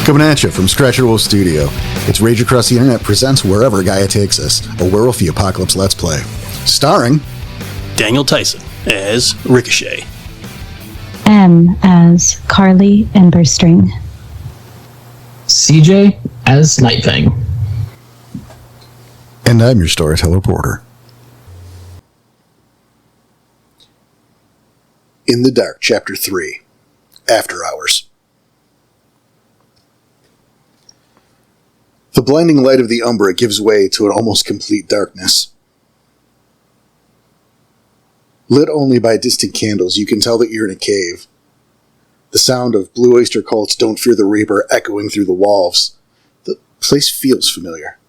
Coming at you from Scratcher Wolf Studio, it's Rage Across the Internet presents Wherever Gaia Takes Us, a Werewolf the Apocalypse Let's Play. Starring Daniel Tyson as Ricochet. M as Carly Emberstring. CJ as Nightfang. And I'm your storyteller, Porter. In the Dark, Chapter 3, After Hours. The blinding light of the Umbra gives way to an almost complete darkness. Lit only by distant candles, you can tell that you're in a cave. The sound of Blue Oyster Cult's Don't Fear the Reaper echoing through the walls. The place feels familiar.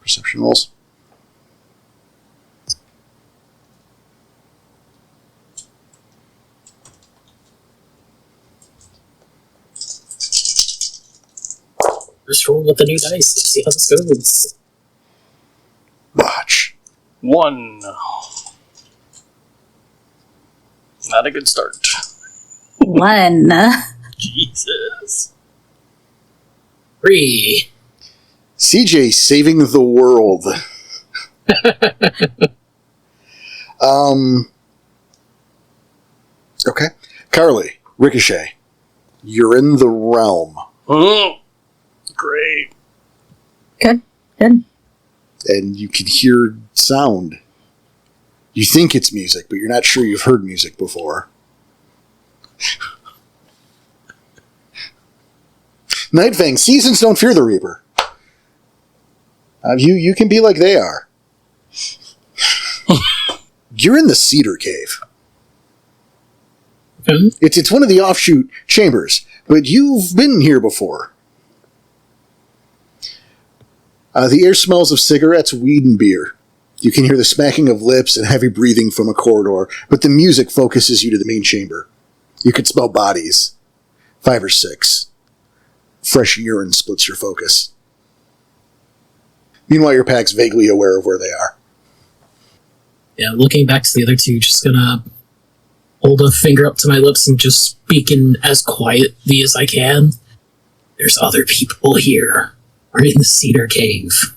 Perception rolls. Just roll with the new dice. Let's see how this goes. Watch. 1. Not a good start. 1. Jesus. 3. CJ saving the world. Okay. Carly, Ricochet, you're in the realm. Oh, great. Good. And you can hear sound. You think it's music, but you're not sure you've heard music before. Nightfang, seasons don't fear the Reaper. You can be like they are. You're in the Cedar Cave. Okay. It's one of the offshoot chambers, but you've been here before. The air smells of cigarettes, weed, and beer. You can hear the smacking of lips and heavy breathing from a corridor, but the music focuses you to the main chamber. You can smell bodies. 5 or 6. Fresh urine splits your focus. Meanwhile, your pack's vaguely aware of where they are. Yeah, looking back to the other two, just gonna hold a finger up to my lips and just speak in as quietly as I can. There's other people here. We're in the Cedar Cave.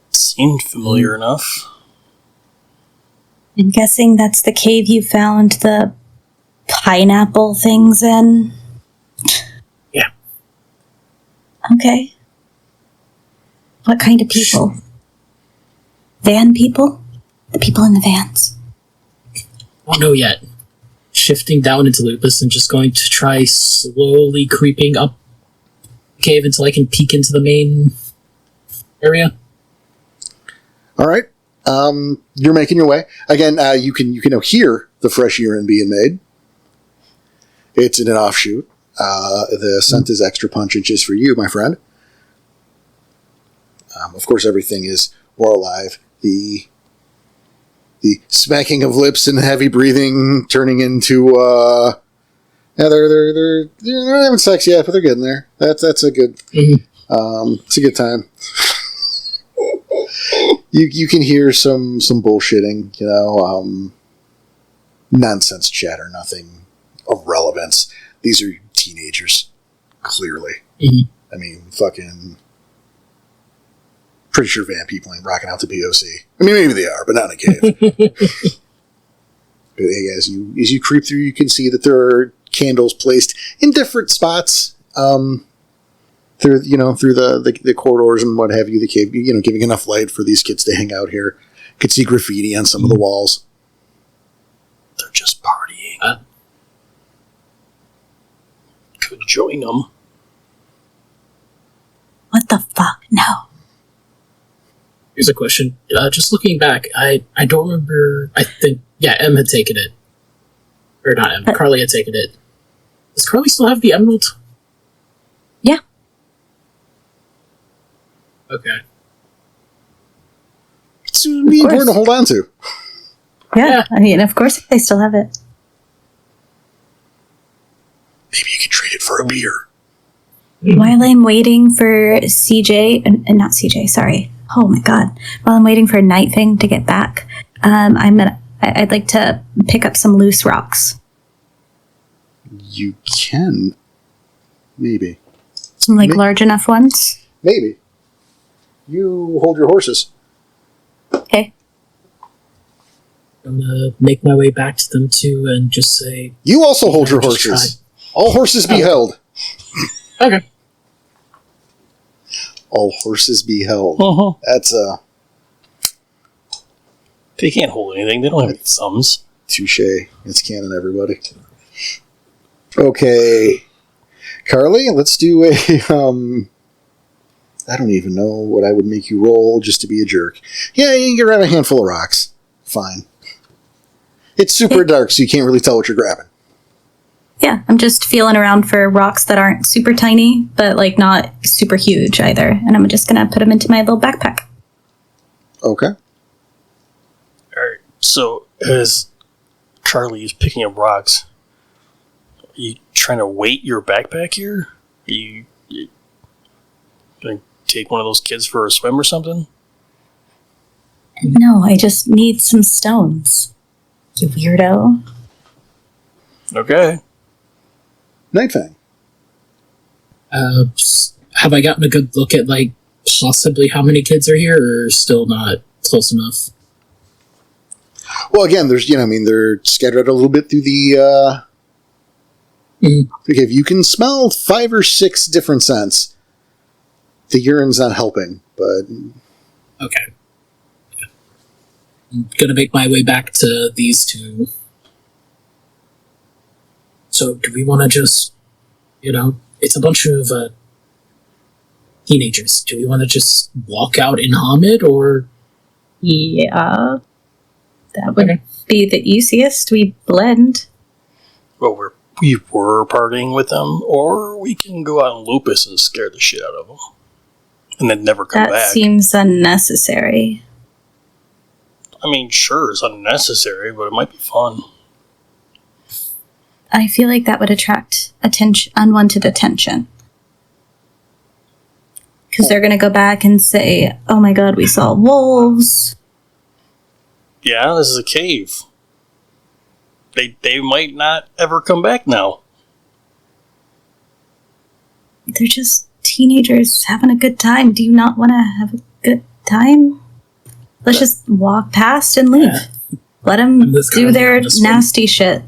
Seemed familiar enough. I'm guessing that's the cave you found the pineapple things in? Yeah. Okay. What kind of people? Van people? The people in the vans? Won't know yet. Shifting down into Lupus and just going to try slowly creeping up the cave until I can peek into the main area. All right. You're making your way. Again, you can now hear the fresh urine being made. It's in an offshoot. The scent is extra pungent just for you, my friend. Of course, everything is more alive. The smacking of lips and heavy breathing turning into yeah, they're not having sex yet, but they're getting there. That's a good it's a good time. You can hear some bullshitting, nonsense chatter, nothing of relevance. These are teenagers, clearly. Mm-hmm. I mean, fucking pretty sure van people ain't rocking out to BOC. I mean, maybe they are, but not in a cave. But hey, as you creep through, you can see that there are candles placed in different spots. Through the corridors and what have you, the cave, giving enough light for these kids to hang out here. You could see graffiti on some of the walls. They're just partying. Could join them. What the fuck? No. Here's a question. Just looking back, I don't remember. I think, yeah, M had taken it. Or not M, Carly had taken it. Does Carly still have the emerald? Yeah. Okay. It's really important to hold on to. Yeah, I mean, of course they still have it. Maybe you can trade it for a beer. While I'm waiting for CJ, and not CJ, sorry. Oh my god. While I'm waiting for Nightfang to get back, I'd like to pick up some loose rocks. You can. Maybe. Some large enough ones. Maybe. You hold your horses. Okay. I'm gonna make my way back to them too and just say... You also hold your just horses. try. All horses be held. Okay. All horses be held. Uh-huh. That's They can't hold anything. They don't have any thumbs. touche. It's canon, everybody. Okay. Carly, let's do a, I don't even know what I would make you roll just to be a jerk. Yeah, you can grab a handful of rocks. Fine. It's super dark, so you can't really tell what you're grabbing. Yeah, I'm just feeling around for rocks that aren't super tiny, but not super huge either. And I'm just gonna put them into my little backpack. Okay. Alright, so as Charlie is picking up rocks, are you trying to weight your backpack here? Are you going to take one of those kids for a swim or something? No, I just need some stones. You weirdo. Okay. Night Fang. Have I gotten a good look at, possibly how many kids are here, or still not close enough? Well, again, there's, they're scattered a little bit through the, Okay, if you can smell 5 or 6 different scents, the urine's not helping, but... Okay. Yeah. I'm gonna make my way back to these two. So, do we want to just, it's a bunch of teenagers. Do we want to just walk out in Hamid, or? Yeah. That would be the easiest. We blend. Well, we were partying with them, or we can go out in Lupus and scare the shit out of them. And then never come That back. seems unnecessary. I mean, sure, it's unnecessary, but it might be fun. I feel like that would attract unwanted attention. Because they're going to go back and say, oh my god, we saw wolves. Yeah, this is a cave. They might not ever come back now. They're just teenagers having a good time. Do you not want to have a good time? Let's just walk past and leave. Let them do their nasty shit.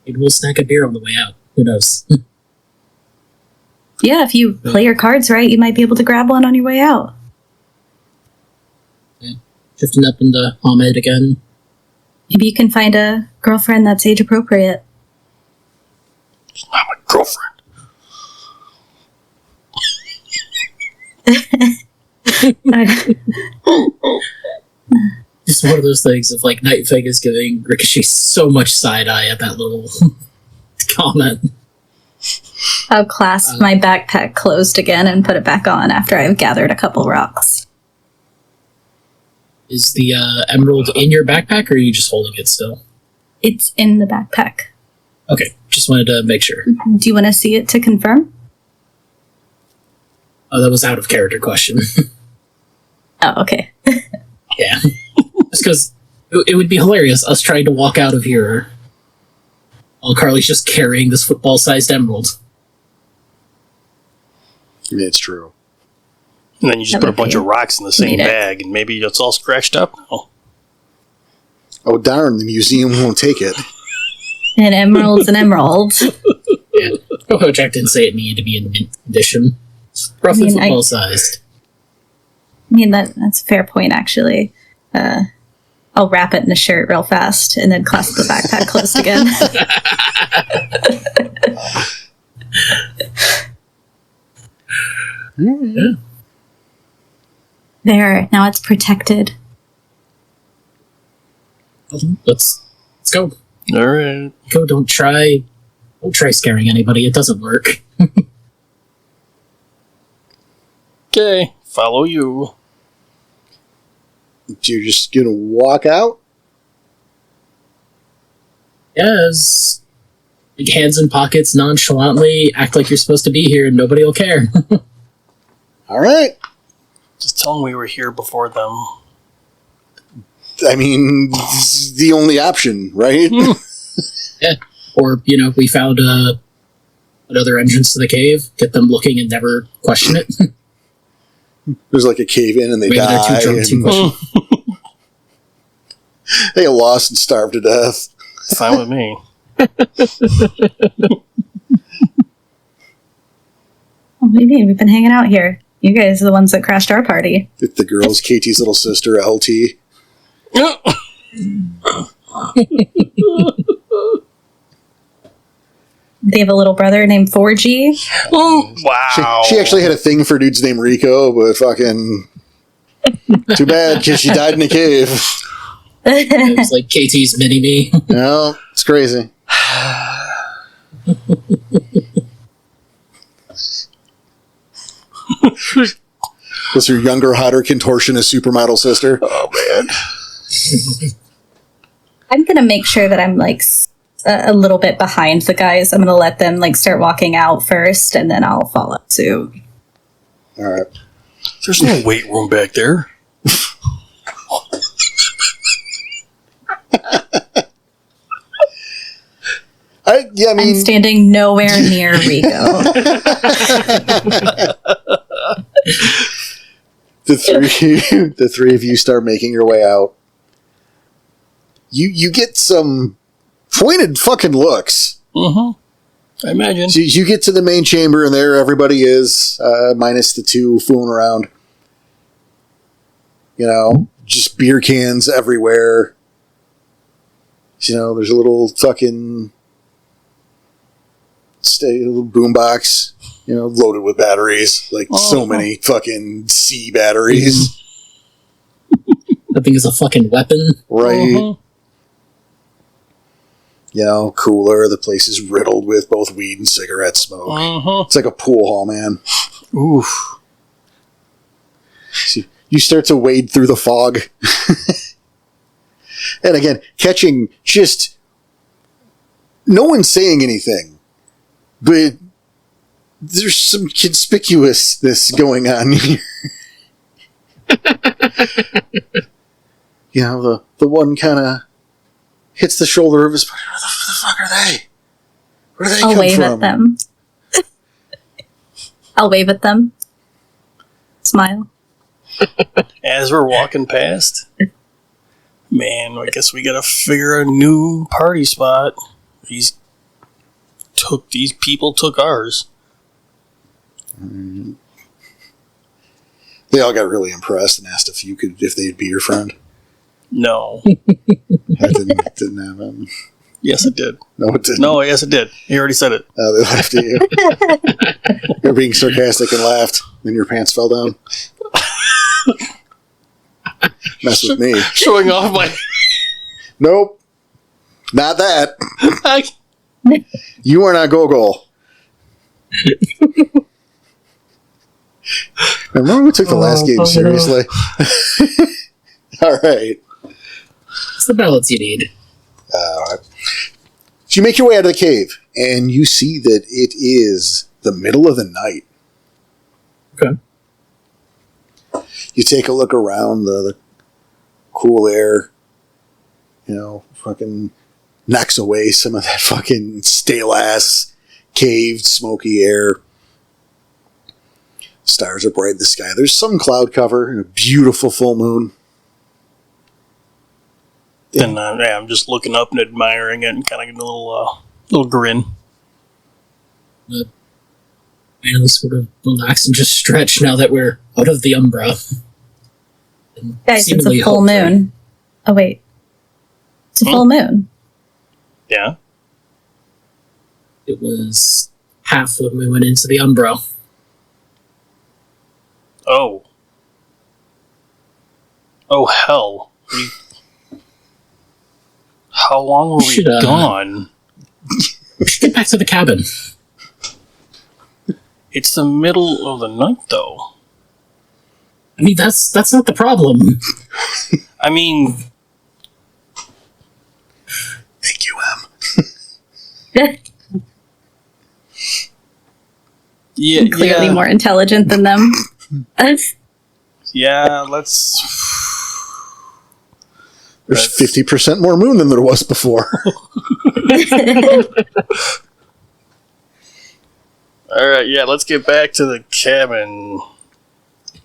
Maybe we'll snack a beer on the way out. Who knows? Yeah, if you play your cards right, you might be able to grab one on your way out. Drifting up into Hamid again. Maybe you can find a girlfriend that's age appropriate. It's not my girlfriend. Just one of those things of Night Fang is giving Ricochet so much side eye at that little comment. I'll clasp my backpack closed again and put it back on after I've gathered a couple rocks. Is the emerald in your backpack, or are you just holding it still? It's in the backpack. Okay, just wanted to make sure. Do you want to see it to confirm? Oh, that was out of character question. Oh, okay. Yeah. Just because it would be hilarious, us trying to walk out of here while Carly's just carrying this football-sized emerald. I mean, it's true. And then you just That put a would bunch be of rocks in the same neat. bag, and maybe it's all scratched up now. Oh, darn, the museum won't take it. An emerald's an emerald. Yeah. Oh, Jack didn't say it needed to be in mint condition. It's roughly football-sized. I mean, that's a fair point, actually. I'll wrap it in a shirt real fast and then clasp the backpack closed again. Yeah. There, now it's protected. Let's go. All right. Go. Don't try scaring anybody. It doesn't work. Okay, follow you. You're just gonna walk out? Yes. Big hands in pockets, nonchalantly act like you're supposed to be here, and nobody will care. All right. Just tell them we were here before them. I mean, this is the only option, right? Yeah. Or we found another entrance to the cave, get them looking and never question it. There's like a cave in and they Maybe die. they're too drunk to question. They get lost and starve to death. Fine with me. What do you mean? We've been hanging out here. You guys are the ones that crashed our party. The girl's KT's little sister, LT. They have a little brother named 4G. Wow. She actually had a thing for dudes named Rico, but fucking... Too bad, because she died in a cave. It was like KT's mini-me. No, it's crazy. Was her younger, hotter contortionist supermodel sister? Oh, man. I'm going to make sure that I'm like a little bit behind the guys. I'm going to let them like start walking out first, and then I'll follow suit. All right. There's no weight room back there. I mean, I'm standing nowhere near Rico. the three of you start making your way out. You get some pointed fucking looks. I imagine. So you get to the main chamber, and there everybody is, minus the two fooling around. You know, just beer cans everywhere. You know, there's a little fucking little boombox, you know, loaded with batteries, like so many fucking C batteries. That thing is a fucking weapon. Right. You know, cooler. The place is riddled with both weed and cigarette smoke. It's like a pool hall, man. Oof. So you start to wade through the fog. And again, catching just... No one's saying anything. But there's some conspicuousness going on here. You know, the one kind of hits the shoulder of his buddy. Where the fuck are they? Where do they I'll come wave from? at them. I'll wave at them. Smile. As we're walking past, man, I guess we gotta figure a new party spot. These people took ours. They all got really impressed and asked if they'd be your friend. No. That didn't happen. Yes, it did. No, it didn't. No, yes, it did. He already said it. They laughed at you. You're being sarcastic and laughed. Then your pants fell down. Mess with me. Showing off my... Nope. Not that. I... You are not Gogol. Remember we took the last game seriously? All right. It's the balance you need. All right. So you make your way out of the cave, and you see that it is the middle of the night. Okay. You take a look around, the cool air, you know, fucking knocks away some of that fucking stale-ass, caved, smoky air. Stars are bright in the sky. There's some cloud cover and a beautiful full moon. And I'm just looking up and admiring it and kind of getting a little grin. Finally sort of relax and just stretch now that we're out of the Umbra. Guys, it's a Seemingly full hopeful. moon. Oh, wait. It's a full moon. Yeah. It was half when we went into the Umbra. Oh. Oh, hell. How long were we gone? We should get back to the cabin. It's the middle of the night, though. I mean, that's not the problem. I mean... Thank you, Em. Yeah, I'm clearly more intelligent than them. Yeah, let's... There's 50% more moon than there was before. Alright, yeah, let's get back to the cabin.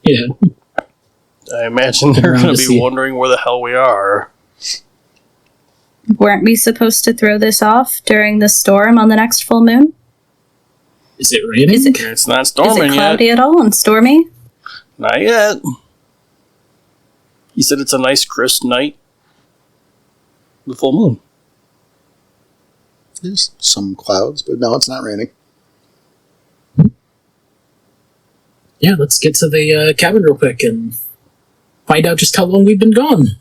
Yeah. I imagine they're going to be wondering where the hell we are. Weren't we supposed to throw this off during the storm on the next full moon? Is it raining? It's not storming yet. Is it cloudy at all and stormy? Not yet. He said it's a nice crisp night. The full moon. There's some clouds, but no, it's not raining. Yeah, let's get to the cabin real quick and find out just how long we've been gone.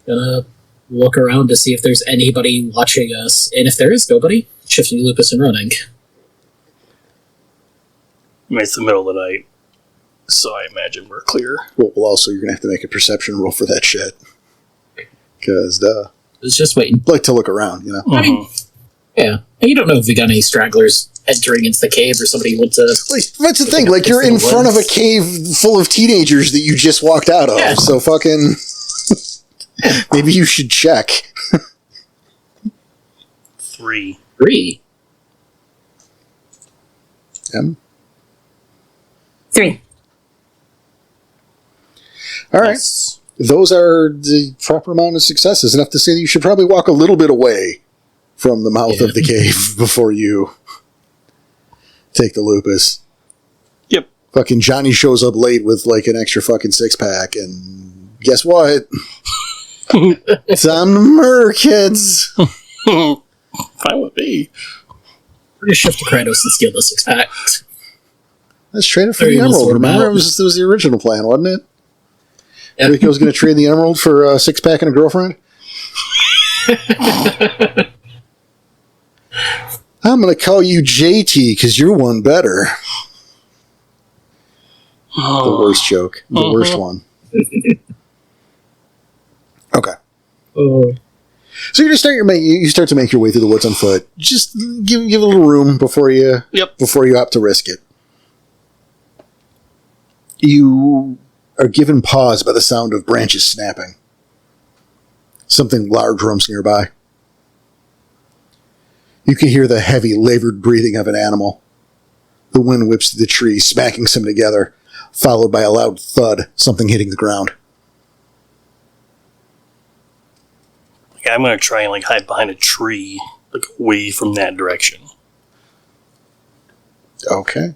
Gonna look around to see if there's anybody watching us, and if there is nobody, shifting lupus and running. I mean, it's the middle of the night, so I imagine we're clear. Well, also, you're going to have to make a perception roll for that shit. Because, I was just waiting. like to look around, you know? I mean, yeah. You don't know if we got any stragglers entering into the cave or somebody went to... Like, that's the thing, like, you're in front of a cave full of teenagers that you just walked out of, Yeah. so fucking... maybe you should check. 3. 3. M? 3. All right. Yes. Those are the proper amount of successes, enough to say that you should probably walk a little bit away from the mouth of the cave before you take the lupus. Yep. Fucking Johnny shows up late with like an extra fucking 6-pack, and guess what? Time to murder kids. Fine with me. We're gonna shift to Kratos and steal the 6-pack. Let's trade it for There the you go, emerald. sort Remember, about. it was the original plan, wasn't it? Yeah. Rico was going to trade the emerald for a 6-pack and a girlfriend. I'm going to call you JT because you're one better. The worst joke. The worst one. Okay. Oh. So you just start to make your way through the woods on foot. Just give a little room before you opt to risk it. You are given pause by the sound of branches snapping. Something large roams nearby. You can hear the heavy, labored breathing of an animal. The wind whips through the trees, smacking some together, followed by a loud thud, something hitting the ground. I'm going to try and hide behind a tree, away from that direction. Okay.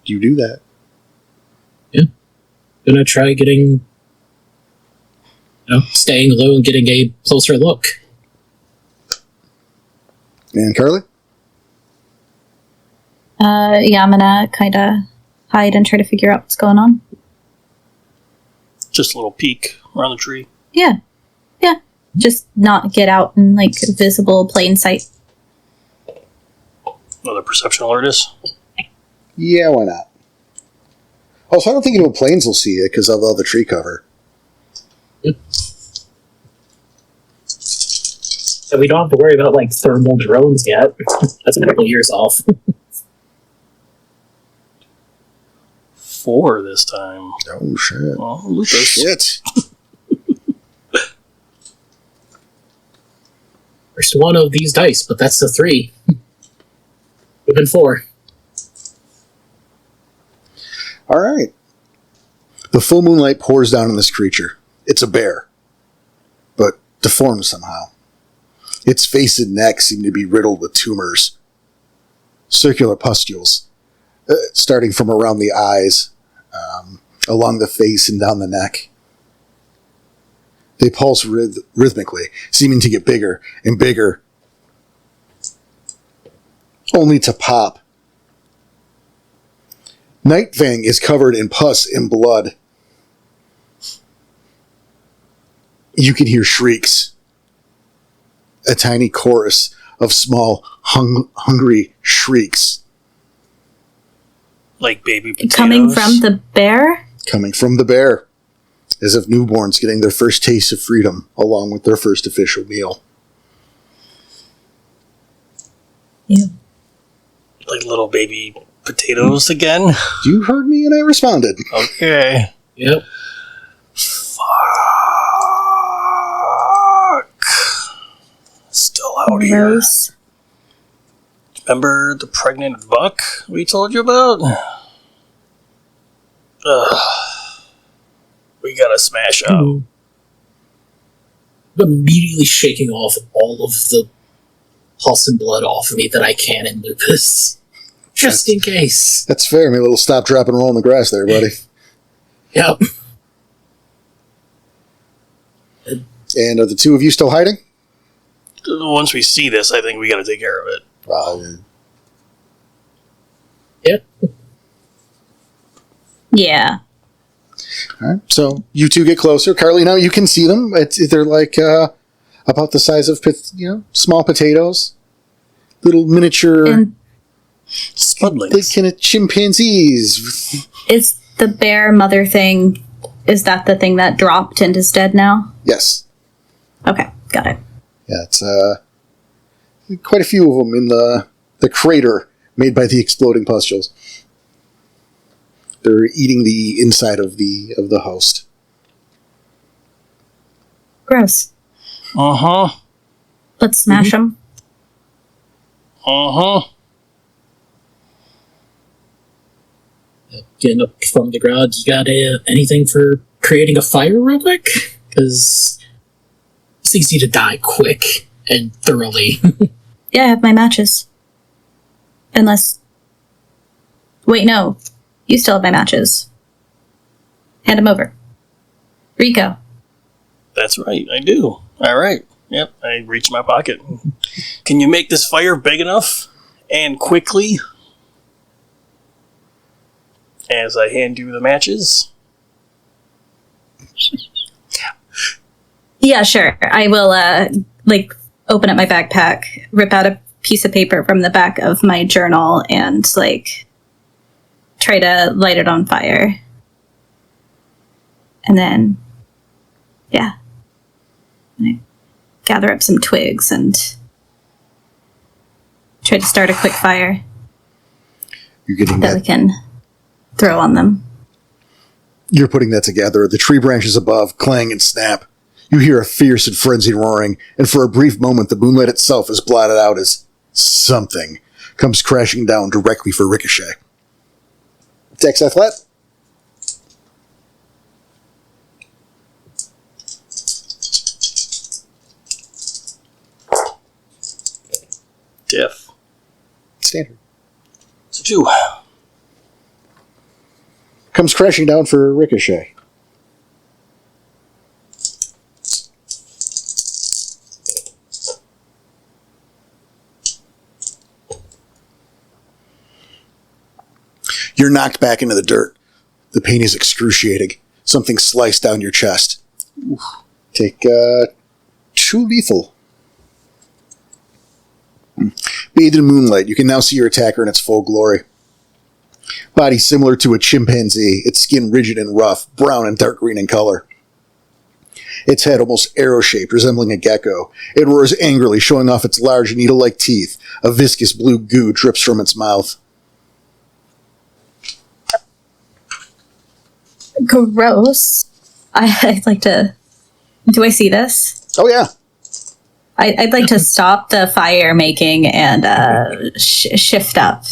You do that. Gonna try getting... staying low and getting a closer look. And Carly? Yeah, I'm gonna kind of hide and try to figure out what's going on. Just a little peek around the tree. Yeah. Just not get out in, visible plain sight. Another perception alert is. Yeah, why not? Also, I don't think any planes will see it because of all the tree cover. So we don't have to worry about, thermal drones yet. That's a couple years off. 4 this time. Oh, shit. Oh, Lucas. Shit. First one of these dice, but that's the 3. We've been 4. All right. The full moonlight pours down on this creature. It's a bear, but deformed somehow. Its face and neck seem to be riddled with tumors. Circular pustules, starting from around the eyes, along the face and down the neck. They pulse rhythmically, seeming to get bigger and bigger, only to pop. Nightfang is covered in pus and blood. You can hear shrieks. A tiny chorus of small, hungry shrieks. Like baby potatoes. Coming from the bear? Coming from the bear. As if newborns getting their first taste of freedom, along with their first official meal. Ew. Like little baby potatoes again? You heard me and I responded. Okay. Yep. Fuck. Still out here. Gross. Remember the pregnant buck we told you about? We gotta smash out. Immediately shaking off all of the pus and blood off of me that I can in lupus. Just in case. That's fair. Maybe a little stop, drop, and roll in the grass there, buddy. Yep. And are the two of you still hiding? Once we see this, I think we gotta take care of it. Yeah. Yeah. All right. So you two get closer. Carly, now you can see them. They're like about the size of small potatoes, little miniature And Spudlings. kind of chimpanzees. is the bear mother thing, is that the thing that dropped and is dead now? Yes. Okay, got it. Yeah, it's quite a few of them in the crater made by the exploding pustules. They're eating the inside of the host. Gross. Uh-huh. Let's smash them. Uh-huh. Getting up from the ground, you got anything for creating a fire real quick? Because it's easy to die quick and thoroughly. Yeah, I have my matches. Unless... Wait, no. You still have my matches. Hand them over. Rico. That's right, I do. Alright. Yep, I reach my pocket. Can you make this fire big enough and quickly? As I hand you the matches. Yeah, sure. I will, open up my backpack, rip out a piece of paper from the back of my journal, and, try to light it on fire. And then, yeah. I gather up some twigs and try to start a quick fire You're getting that we can throw on them. You're putting that together. The tree branches above clang and snap. You hear a fierce and frenzied roaring, and for a brief moment the moonlight itself is blotted out as something comes crashing down directly for Ricochet. Dex Athlet? Diff. Standard. It's a 2. Comes crashing down for Ricochet. You're knocked back into the dirt. The pain is excruciating. Something sliced down your chest. Oof. Take 2 lethal. Bathed in moonlight, you can now see your attacker in its full glory. Body similar to a chimpanzee, its skin rigid and rough, brown and dark green in color. Its head almost arrow-shaped, resembling a gecko. It roars angrily, showing off its large needle-like teeth. A viscous blue goo drips from its mouth. Gross. I'd like to... Do I see this? Oh, yeah. I'd like to stop the fire making and shift up.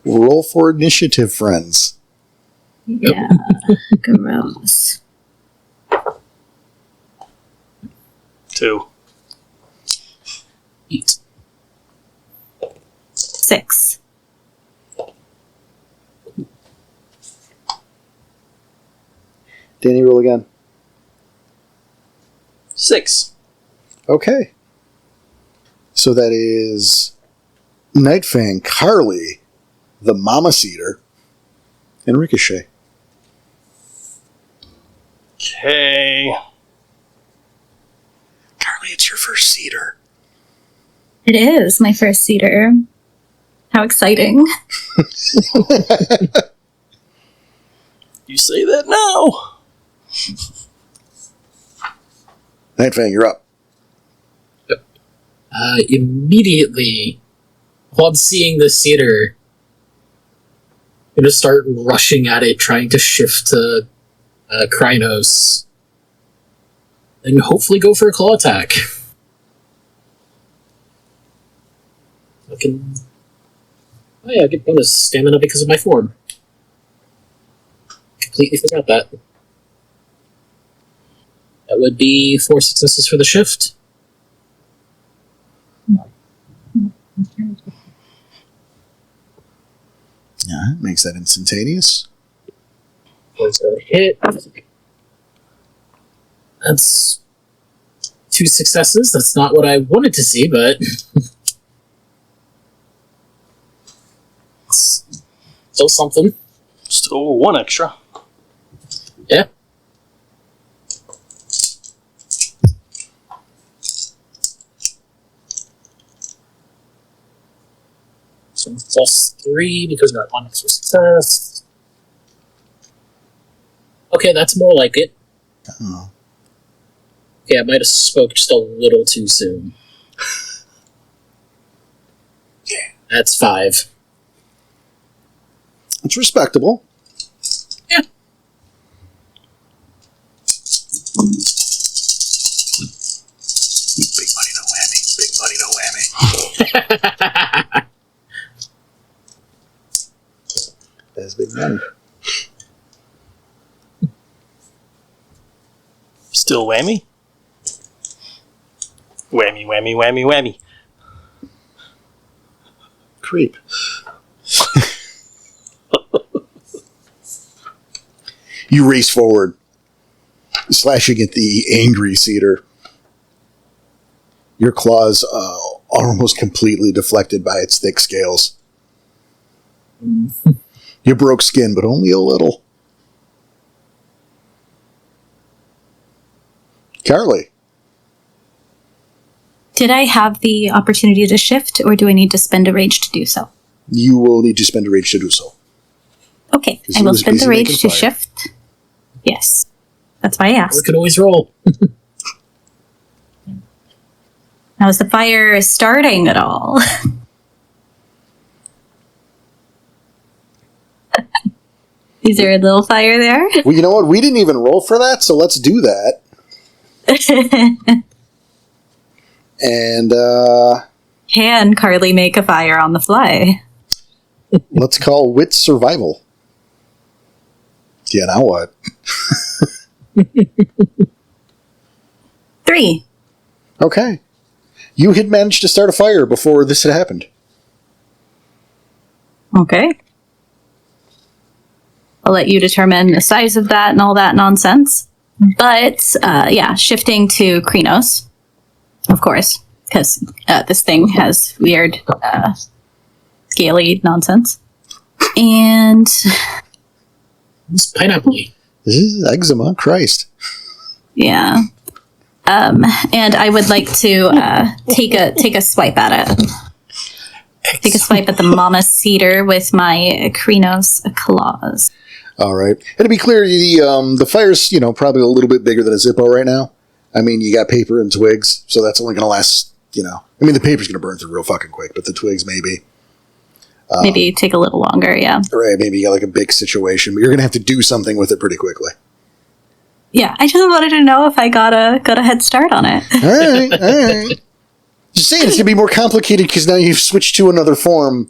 Roll for initiative, friends. Yeah. Gross. 2. 8. 6. Danny, roll again. 6. Okay. So that is Nightfang, Carly, the Mama Cedar, and Ricochet. Okay. Carly, it's your first cedar. It is my first cedar. How exciting. You say that now. Nightfang, you're up. Immediately, upon seeing the cedar, I'm gonna start rushing at it, trying to shift to Krynos, and hopefully go for a claw attack. I can... Oh yeah, I get bonus stamina because of my form. Completely forgot that. That would be 4 successes for the shift. Yeah, makes that instantaneous. Was a hit. That's 2 successes. That's not what I wanted to see, but it's still something. Still 1 extra. Yeah. So plus 3 because we're at 1 extra success. Okay, that's more like it. Oh. Okay, I might have spoke just a little too soon. Yeah. That's 5. It's respectable. Yeah. Big money, no whammy. Big money, no whammy. That's big money. Still whammy? Whammy, whammy, whammy, whammy. Creep. You race forward, slashing at the angry cedar. Your claws are almost completely deflected by its thick scales. You broke skin, but only a little. Carly. Did I have the opportunity to shift, or do I need to spend a rage to do so? You will need to spend a rage to do so. Okay, 'Cause I he will was spend busy the rage making to fire. shift. Yes. That's why I We asked. could always roll. Now, is the fire starting at all? Is there a little fire there? Well, you know what? We didn't even roll for that, so let's do that. And Can Carly make a fire on the fly? let's call wit survival. Yeah, now what? 3. Okay. You had managed to start a fire before this had happened. Okay. I'll let you determine the size of that and all that nonsense. But, yeah, shifting to Krenos, of course, because this thing has weird, scaly nonsense. And It's pineapple-y. This is eczema, Christ. yeah. And I would like to take a swipe at it. Take a swipe at the mama cedar with my Krenos claws. All right. And to be clear, the fire's, probably a little bit bigger than a Zippo right now. I mean, you got paper and twigs, so that's only going to last, I mean, the paper's going to burn through real fucking quick, but the twigs maybe. Maybe take a little longer, yeah. Right, maybe you got like a big situation, but you're going to have to do something with it pretty quickly. Yeah, I just wanted to know if I got a head start on it. All right. Just saying, it's going to be more complicated because now you've switched to another form,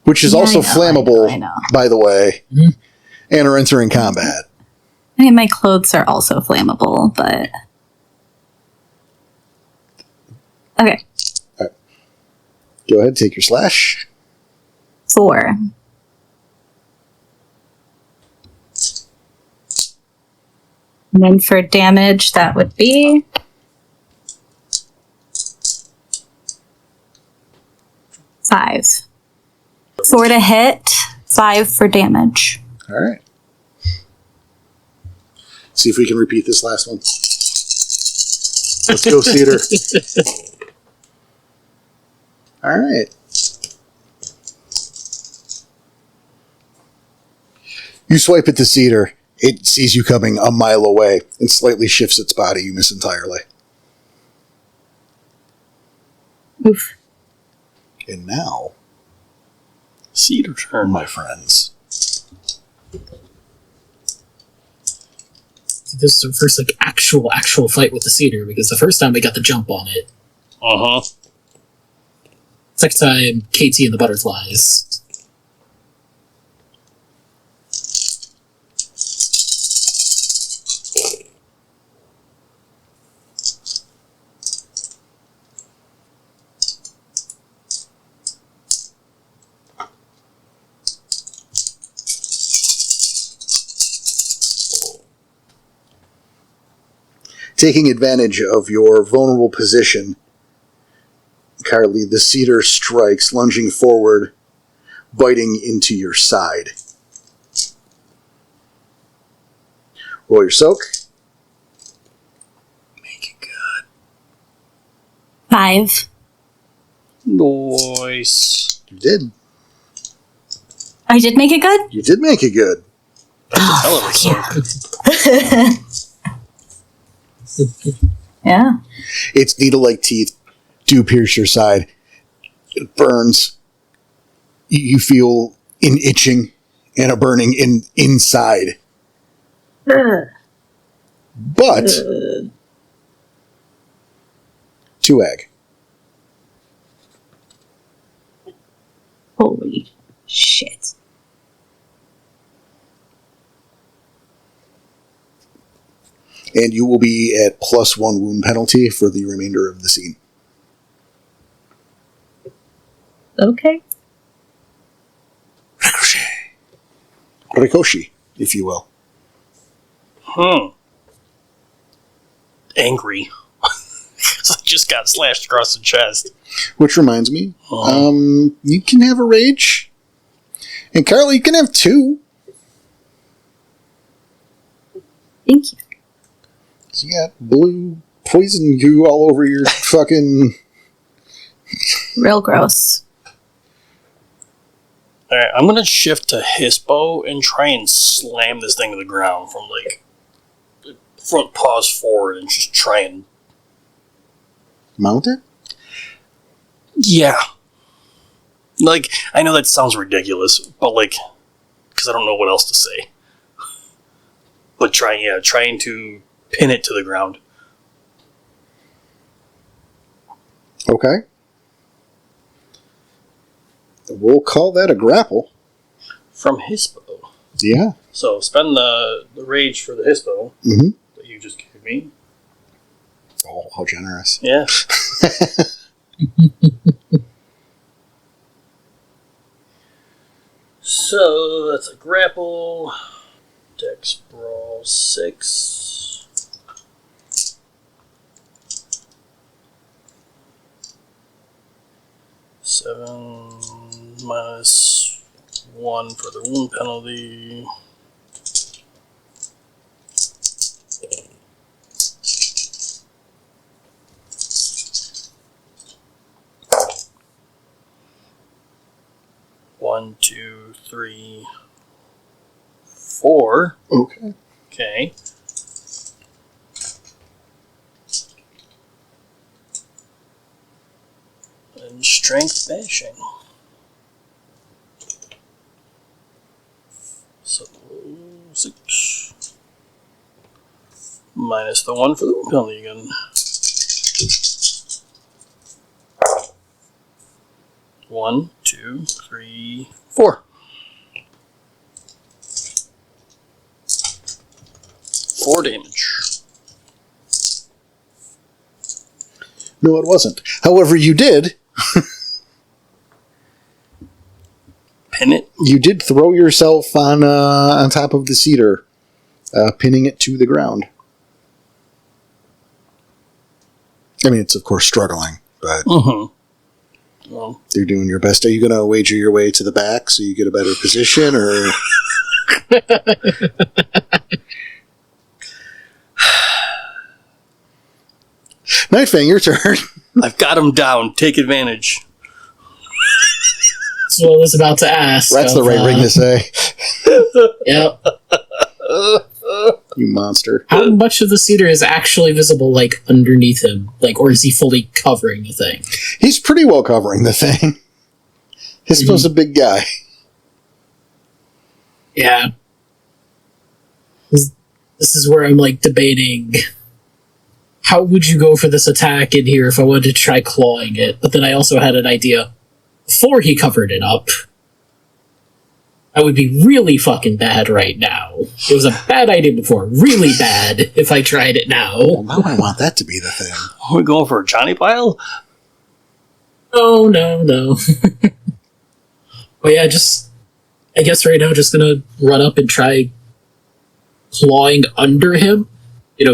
which is Yeah, also I know, flammable, I know. by the way, and are entering combat. I mean, my clothes are also flammable, but... Okay, Go ahead, take your slash. 4. And then for damage, that would be... 5. 4 to hit, 5 for damage. All right. See if we can repeat this last one. Let's go, Cedar. All right. You swipe at the cedar. It sees you coming a mile away and slightly shifts its body. You miss entirely. Oof. And now, Cedar turn. my friends, This is our first actual fight with the cedar because the first time we got the jump on it. Uh-huh. Second time, KT and the butterflies. Taking advantage of your vulnerable position, Carly, the cedar strikes, lunging forward, biting into your side. Roll your soak. Make it good. 5. Nice. You did. I did make it good? You did make it good. Hell of a soak. Yeah. Its needle-like teeth do pierce your side. It burns. You feel an itching and a burning inside. But 2 egg. Holy shit. And you will be at +1 wound penalty for the remainder of the scene. Okay. Ricochet, if you will. Angry. Because I just got slashed across the chest. Which reminds me, you can have a rage. And Carly, you can have 2. Thank you. So you got blue poison goo all over your fucking... Real gross. Alright, I'm gonna shift to Hispo and try and slam this thing to the ground from, like, front paws forward and just try and... Mount it? Yeah. Like, I know that sounds ridiculous, but, like, because I don't know what else to say. But trying to pin it to the ground. Okay. We'll call that a grapple. From Hispo. Yeah. So, spend the rage for the Hispo that you just gave me. Oh, how generous. Yeah. So, that's a grapple. Dex Brawl 6. Seven minus 1 for the wound penalty. One, two, three, 4. Okay. Okay. And strength bashing. So 6. Minus the 1 for the wound penalty again. 1, 2, 3, 4. 4 damage. No, it wasn't. However, you did. Pin it? You did throw yourself on top of the cedar, pinning it to the ground. I mean, it's of course struggling, but Well, you're doing your best. Are you going to wager your way to the back so you get a better position, or? Nightfang, your turn. I've got him down. Take advantage. That's what I was about to ask. That's the right ring to say. Yep. You monster. How much of the cedar is actually visible, like, underneath him? Like, or is he fully covering the thing? He's pretty well covering the thing. He's supposed to be a big guy. Yeah. This is where I'm, like, debating... How would you go for this attack in here if I wanted to try clawing it? But then I also had an idea. before he covered it up, I would be really fucking bad right now. It was a bad idea before. Really bad if I tried it now. Well, now I want that to be the thing. Are we going for a Johnny Pile? Oh, no. But yeah, I guess right now just gonna run up and try clawing under him.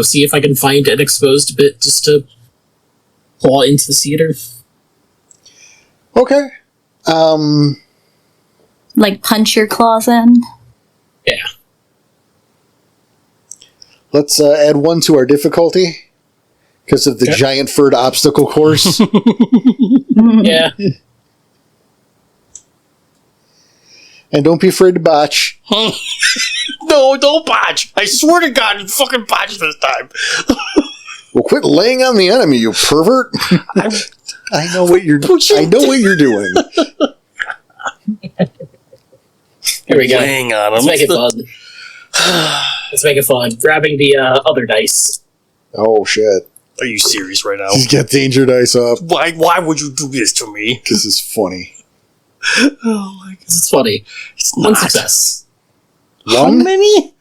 See if I can find an exposed bit just to claw into the cedar. Okay. Like punch your claws in? Yeah. Let's add 1 to our difficulty because of the giant furred obstacle course. Yeah. And don't be afraid to botch. No, don't botch. I swear to God, you fucking botch this time. Well, quit laying on the enemy, you pervert. I know what you're doing. Here we go. Laying on him. Let's make it fun. Grabbing the other dice. Oh, shit. Are you serious right now? Just get danger dice up. Why would you do this to me? Because it's funny. Oh my God. It's funny. It's One not. success. How many?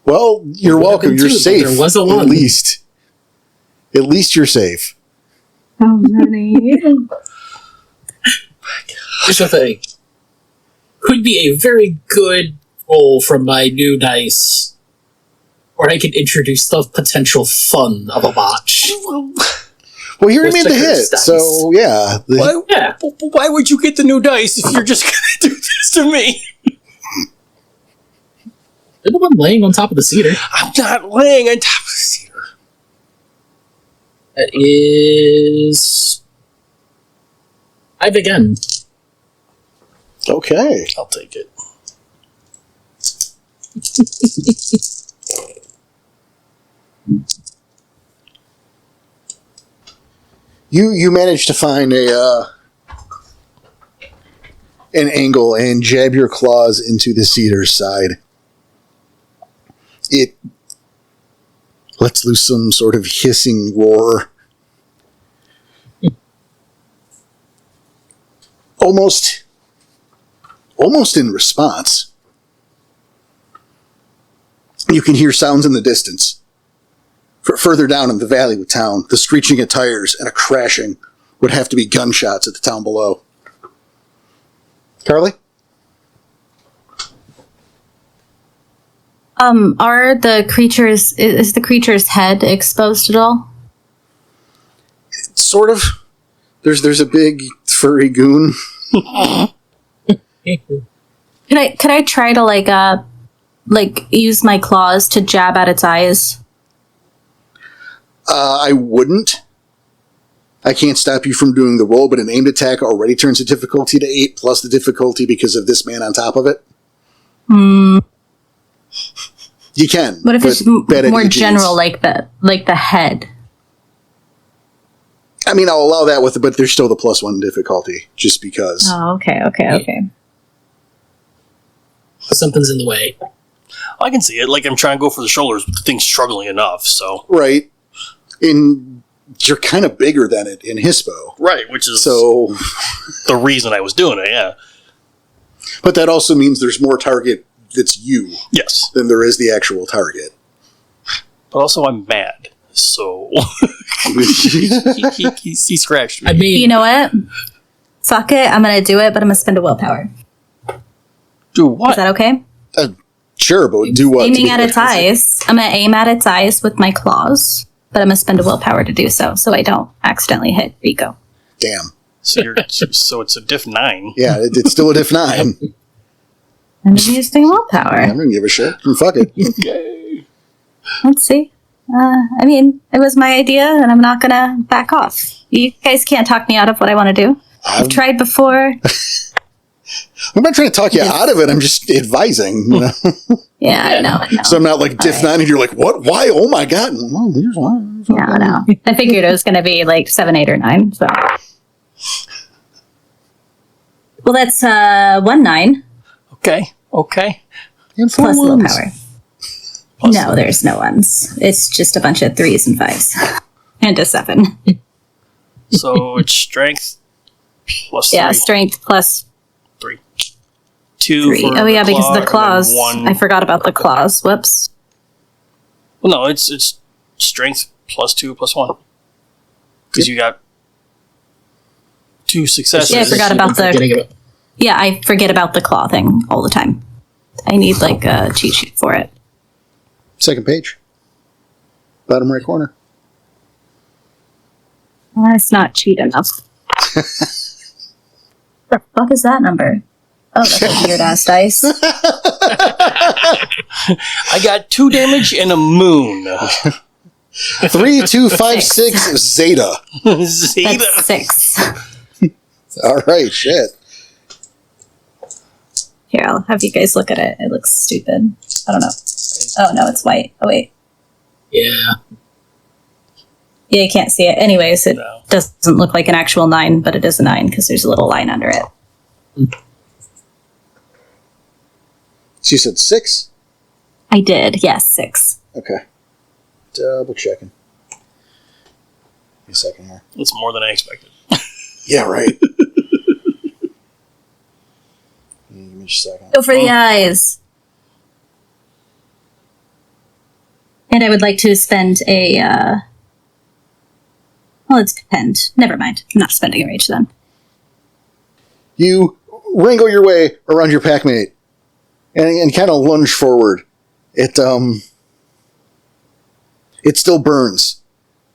Well, you're welcome. You're Two, but safe. there was a one. At least you're safe. How many? Here's the thing. Could be a very good roll from my new dice, or I could introduce the potential fun of a botch. Well, he already With made the the hit, cursed dice. so yeah. Why would you get the new dice if you're just going to do this to me? They're the one laying on top of the cedar. I'm not laying on top of the cedar. That is 5 again. Okay. I'll take it. You managed to find an angle and jab your claws into the cedar's side. It lets loose some sort of hissing roar. Almost in response. You can hear sounds in the distance. Further down in the valley of the town, the screeching of tires and a crashing would have to be gunshots at the town below. Carly? Are the creatures, is the creature's head exposed at all? Sort of. There's a big furry goon. Could I try to use my claws to jab at its eyes? I wouldn't. I can't stop you from doing the roll, but an aimed attack already turns the difficulty to 8 plus the difficulty because of this man on top of it. You can. What if it's bad more idea, general, James. like the head? I mean, I'll allow that with it, but there's still the +1 difficulty, just because. Oh, okay. Something's in the way. I can see it. Like, I'm trying to go for the shoulders, but the thing's struggling enough, so. Right. You're kind of bigger than it in Hispo. Right, which is So, the reason I was doing it, yeah. but that also means there's more target that's you Yes. than there is the actual target. But also, I'm mad, so. he scratched me. I mean, You know what? Fuck it. I'm gonna do it, but I'm gonna spend a willpower. Do what? Is that okay? Sure, but do what? Aiming at its eyes. I'm gonna aim at its eyes with my claws, but I'm gonna spend a willpower to do so I don't accidentally hit Rico. Damn. So it's a diff 9. Yeah, it's still a diff 9. I'm using willpower. I don't give a shit. Fuck it. Okay. Let's see. I mean, it was my idea, and I'm not gonna back off. You guys can't talk me out of what I want to do. I've tried before. I'm not trying to talk you out of it. I'm just advising. You know? Yeah, I know. So I'm not like diff 9 and you're like, what? Why? Oh my God. Well, here's why. No. I figured it was going to be like 7, 8, or 9. So. Well, that's 1 9. Okay. And 4 Plus ones. willpower. No, there's no ones. It's just a bunch of 3s and 5s. And a 7. So it's strength plus 3. Yeah, strength plus 3. 2 3. for Oh, yeah, because claw, the claws. and then 1. I forgot about the claws. Whoops. Well, no, it's strength plus 2 plus 1. Because you got 2 successes. Yeah, I forgot about the... Yeah, I forget about the claw thing all the time. I need, like, a cheat sheet for it. Second page. Bottom right corner. That's not cheat enough. The fuck is that number? Oh, that's a weird-ass dice. I got 2 damage and a moon. 3, 2, 5, 6, Zeta. Zeta. That's 6. All right, shit. Here, I'll have you guys look at it. It looks stupid. I don't know. Oh, no, it's white. Oh, wait. Yeah. Yeah, you can't see it. Anyways, it No. doesn't look like an actual 9, but it is a 9 because there's a little line under it. So you said 6? I did. Yes, 6. Okay. Double checking. Give me a second here. It's more than I expected. Yeah, right. Give me just a second. Go for the eyes. And I would like to spend a, well, it's depend. Never mind. I'm not spending a rage then. You wrangle your way around your packmate and kind of lunge forward. It still burns,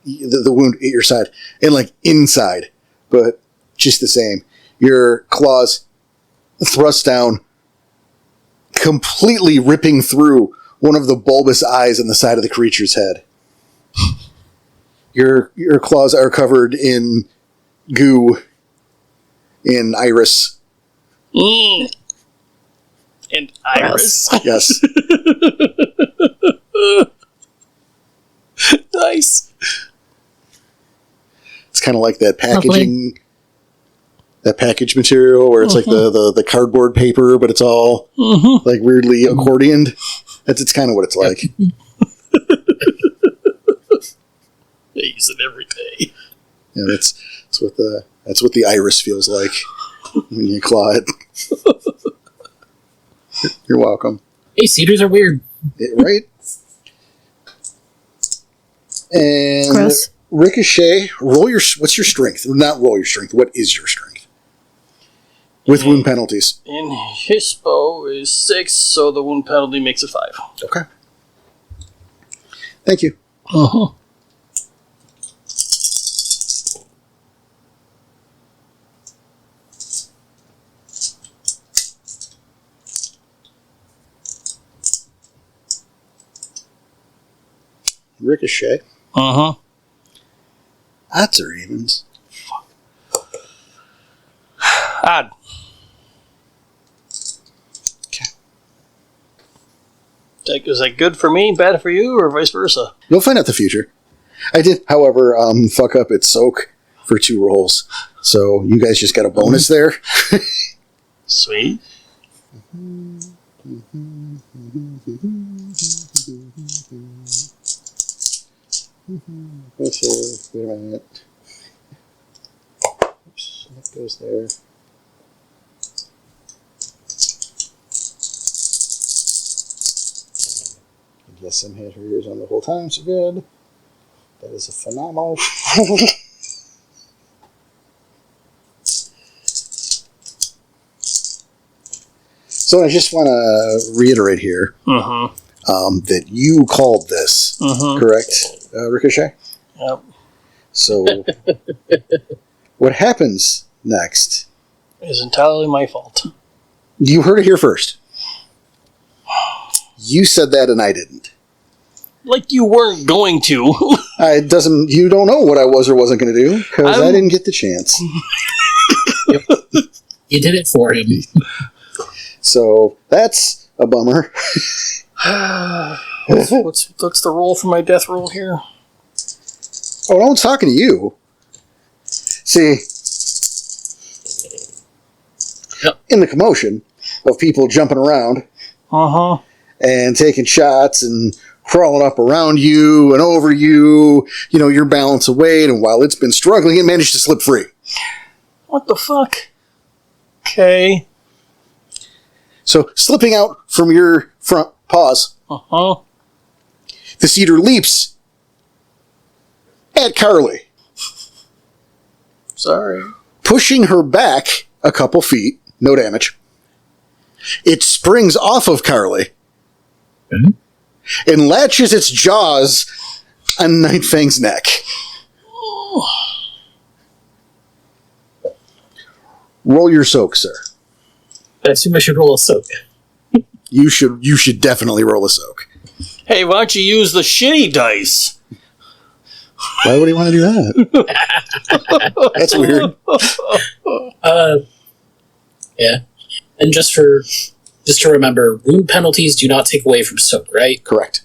the wound at your side, and like inside, but just the same. Your claws thrust down, completely ripping through one of the bulbous eyes on the side of the creature's head. Your claws are covered in goo, in iris. And iris. Yes. Nice. It's kind of like that packaging, that package material where it's like the cardboard paper, but it's all like weirdly accordioned. It's kind of what it's like. They use it every day. Yeah, that's what the iris feels like when you claw it. You're welcome. Hey, cedars are weird. Right? And Gross. Ricochet, what's your strength? Not roll your strength. What is your strength? With wound penalties. And his bow is 6, so the wound penalty makes it 5. Okay. Thank you. Uh-huh. Ricochet. Uh-huh. Odds or evens? Odd. Okay. Is that good for me, bad for you, or vice versa? You'll find out the future. I did, however, fuck up its soak for 2 rolls. So you guys just got a bonus there. Sweet. Wait a minute. Oops, that goes there. I guess some had her ears on the whole time, so good. That is a phenomenal. So I just want to reiterate here that you called this, correct, Ricochet? Yep. So what happens next? It's entirely my fault. You heard it here first. You said that and I didn't. Like you weren't going to. It doesn't. You don't know what I was or wasn't going to do because I didn't get the chance. You did it for him. So that's a bummer. What's the roll for my death roll here? Oh, no one's talking to you. See, in the commotion of people jumping around Uh-huh. and taking shots and crawling up around you and over you. You know, your balance of weight, and while it's been struggling, it managed to slip free. What the fuck? Okay. So, slipping out from your front paws, the cedar leaps at Carly. Sorry. Pushing her back a couple feet, no damage. It springs off of Carly and latches its jaws on Night Fang's neck. Roll your soak, sir. I assume I should roll a soak. You should definitely roll a soak. Hey, why don't you use the shitty dice? Why would he want to do that? That's weird. Yeah. And just to remember, wound penalties do not take away from soak, right? Correct.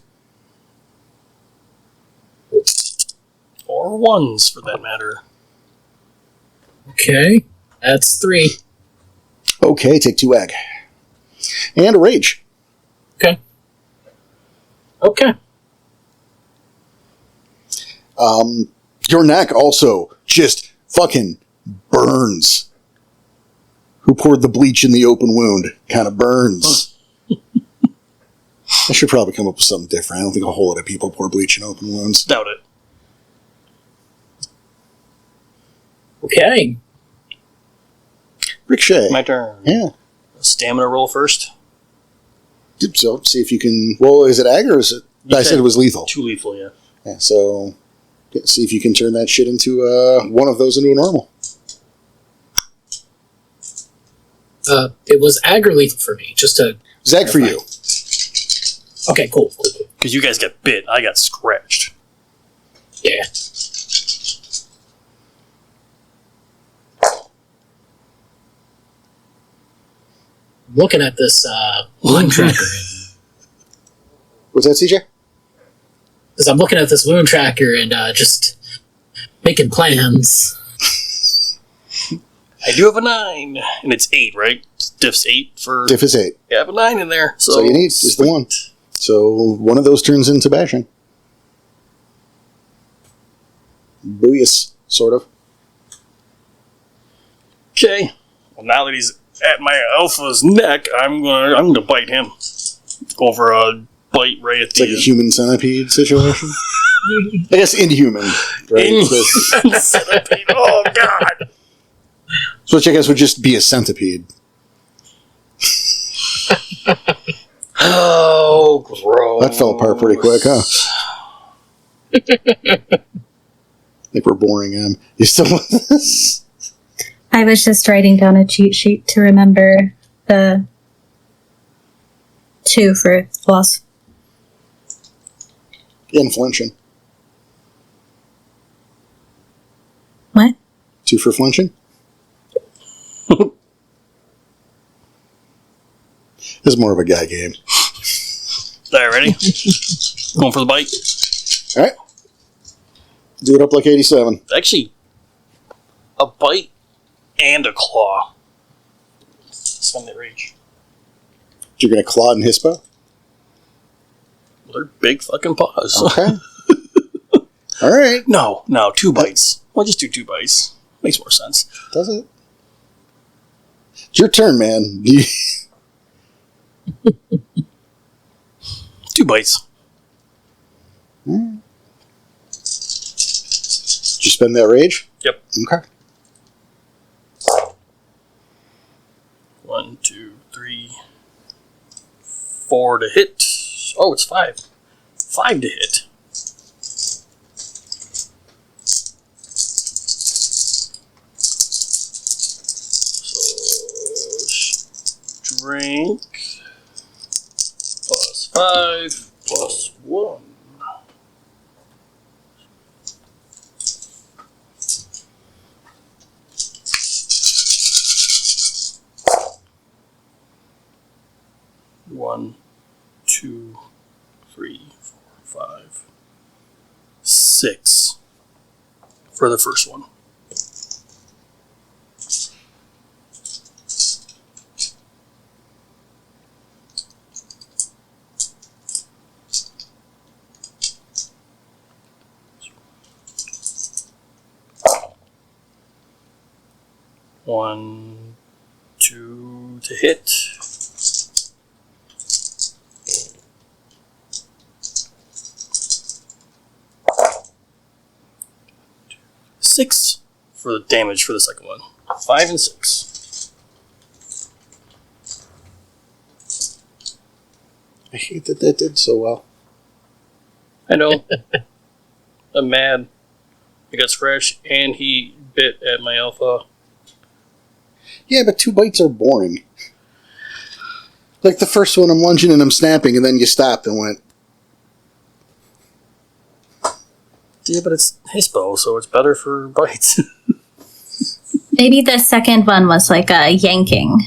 Or ones, for that matter. Okay. That's 3. Okay, take 2 ag. And a rage. Okay. Okay. Your neck also just fucking burns. Who poured the bleach in the open wound? Kind of burns. I should probably come up with something different. I don't think a whole lot of people pour bleach in open wounds. Doubt it. Okay. Ricochet. My turn. Yeah. Stamina roll first. So, see if you can... Well, is it ag or is it... I said it was lethal. 2 lethal, yeah. Yeah, so... See if you can turn that shit into one of those into a normal. It was ag or lethal for me, just to... Zag for you. Okay, cool. Because you guys got bit, I got scratched. Yeah. Looking at this wound tracker, What's that, CJ? because I'm looking at this wound tracker and just making plans. I do have a 9, and it's 8, right? Diff's 8 for... Diff is 8. Yeah, I have a 9 in there. So you need is the one. So one of those turns into bashing. Booyas, sort of. Okay. Well, now that he's at my alpha's neck, I'm gonna bite him. Go for a bite right at It's like a the... human centipede situation. I guess inhuman, right? Inhuman centipede. Oh, God. So which I guess would just be a centipede. Oh, gross. That fell apart pretty quick, huh? I think we're boring him. You still with us? I was just writing down a cheat sheet to remember the 2 for loss. Inflension. What? 2 for flinching? This is more of a guy game. Alright, ready? Going for the bite. Alright. Do it up like 87. Actually, a bite and a claw. Spend that rage. You're going to claw and hispo? Well, they're big fucking paws. Okay. Alright. No, 2 bites. Well, just do 2 bites. Makes more sense. Does it? It's your turn, man. 2 bites. Did you spend that rage? Yep. Okay. 1, 2, 3, 4 to hit. Oh, it's 5. 5 to hit. So, drink. Plus 5. Plus 1. One, 2, 3, 4, 5, 6 for the first one. 1, 2 to hit. 6 for the damage for the second one. 5 and 6. I hate that did so well. I know. I'm mad. I got scratched and he bit at my alpha. Yeah, but 2 bites are boring. Like the first one, I'm lunging and I'm snapping, and then you stopped and went. Yeah, but it's Hispo, so it's better for bites. Maybe the second one was like a yanking.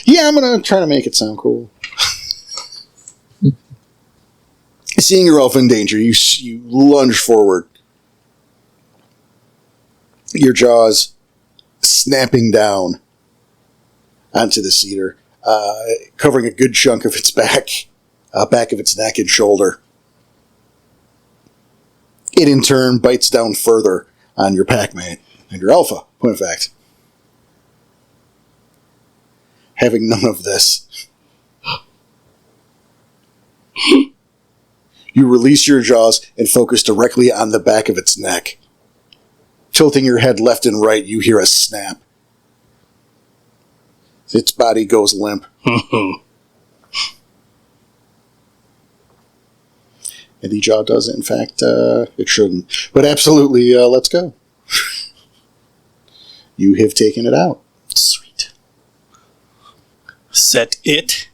Yeah, I'm gonna try to make it sound cool. Seeing your elf in danger, you lunge forward. Your jaws snapping down onto the cedar, covering a good chunk of its back of its neck and shoulder. It in turn bites down further on your packmate and your alpha, point of fact. Having none of this. You release your jaws and focus directly on the back of its neck. Tilting your head left and right, you hear a snap. Its body goes limp. And the jaw does it. In fact, it shouldn't. But absolutely, let's go. You have taken it out. Sweet. Set it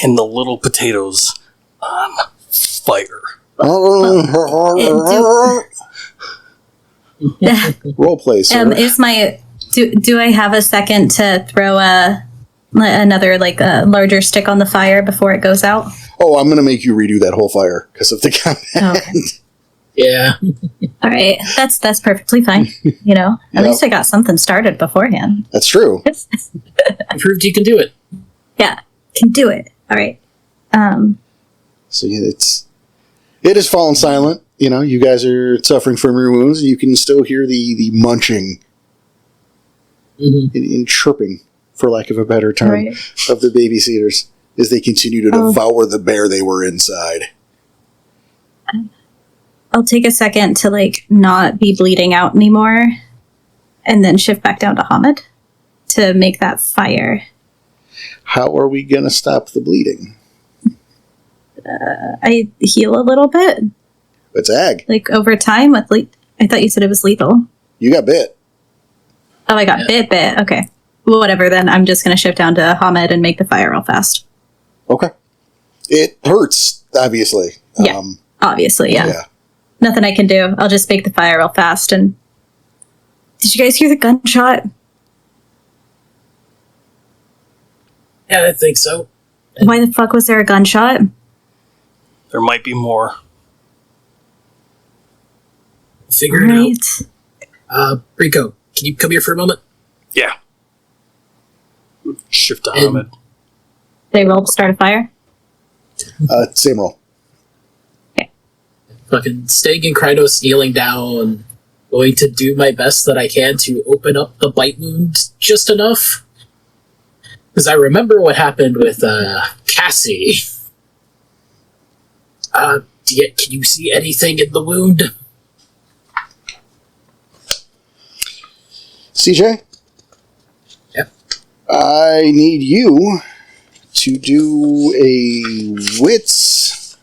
and the little potatoes on fire. Role play, sir. Is my do I have a second to throw another like a larger stick on the fire before it goes out? Oh, I'm going to make you redo that whole fire because of the combat. Okay. Yeah. All right, that's perfectly fine. You know, at least I got something started beforehand. That's true. You proved you can do it. Yeah, can do it. All right. So yeah, it has fallen silent. You know, you guys are suffering from your wounds. You can still hear the munching in chirping, for lack of a better term, Right. of the baby cedars as they continue to devour the bear they were inside. I'll take a second to like not be bleeding out anymore, and then shift back down to Hamid to make that fire. How are we going to stop the bleeding? I heal a little bit, It's ag. like over time with I thought you said it was lethal. You got bit. Oh, I got bit. Okay. Well, whatever, then I'm just going to shift down to Hamid and make the fire real fast. Okay. It hurts, obviously. Yeah. Obviously, yeah. Yeah. Nothing I can do. I'll just make the fire real fast. And did you guys hear the gunshot? Yeah, I think so. Why the fuck was there a gunshot? There might be more. Figure it out. Rico, can you come here for a moment? Yeah. Shift to Hamid. They roll to start a fire? Same roll. Fucking Stag and Krynos kneeling down, going to do my best that I can to open up the bite wound just enough. Because I remember what happened with Cassie. Can you see anything in the wound? CJ? Yep. I need you to do a wits